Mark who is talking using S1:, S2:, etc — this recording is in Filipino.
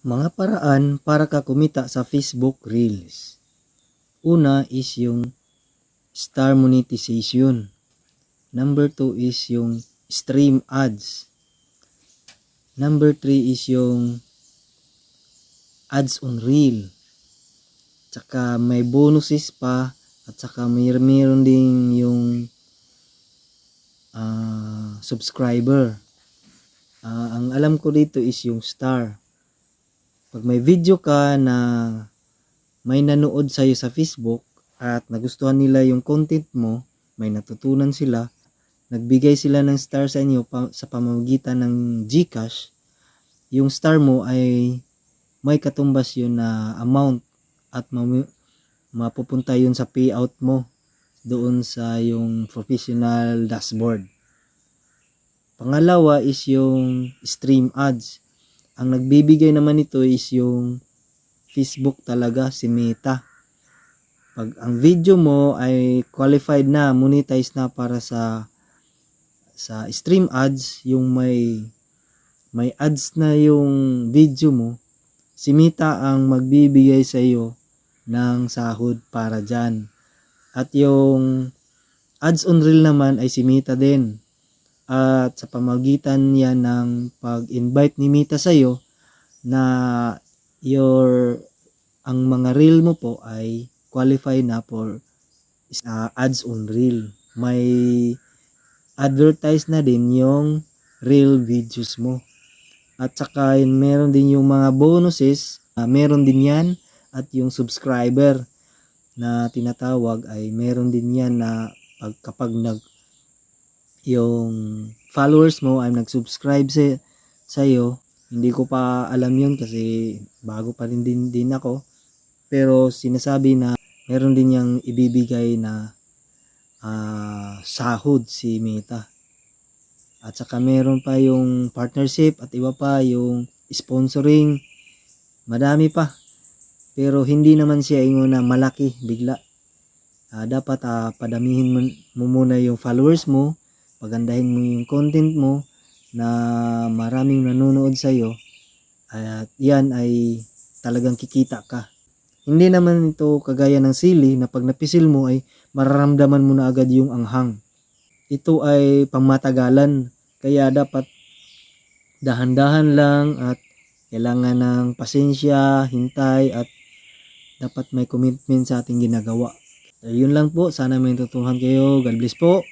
S1: Mga paraan para ka kumita sa Facebook Reels. Una is yung star monetization. Number 2 is yung stream ads. Number 3 is yung ads on reel. Tsaka may bonuses pa at saka mayroon din yung subscriber. Ang alam ko dito is yung star. Pag may video ka na may nanood sa'yo sa Facebook at nagustuhan nila yung content mo, may natutunan sila, nagbigay sila ng star sa inyo sa pamamagitan ng GCash, yung star mo ay may katumbas yun na amount at mapupunta yun sa payout mo doon sa yung professional dashboard. Pangalawa is yung stream ads. Ang nagbibigay naman ito is yung Facebook talaga, si Meta. Pag ang video mo ay qualified na, monetize na para sa stream ads, yung may ads na yung video mo, si Meta ang magbibigay sa iyo ng sahod para dyan. At yung ads on reel naman ay si Meta din. At sa pamagitan yan ng pag-invite ni Meta sa iyo na ang mga reel mo po ay qualify na for ads on reel. May advertise na din yung reel videos mo. At saka meron din yung mga bonuses, meron din yan. At yung subscriber na tinatawag ay meron din yan na kapag yung followers mo ay nag-subscribe sa iyo. Hindi ko pa alam yun kasi bago pa rin din ako. Pero sinasabi na meron din yang ibibigay na sahod si Meta. At saka meron pa yung partnership at iba pa yung sponsoring. Madami pa. Pero hindi naman siya ingon na malaki bigla. Dapat padamihin mo muna yung followers mo. Pagandahin mo yung content mo na maraming nanonood sa iyo. At yan ay talagang kikita ka. Hindi naman ito kagaya ng sili na pag napisil mo ay mararamdaman mo na agad yung anghang. Ito ay pangmatagalan. Kaya dapat dahan-dahan lang at kailangan ng pasensya, hintay at dapat may commitment sa ating ginagawa. Yun lang po. Sana may tutuhan kayo. God bless po.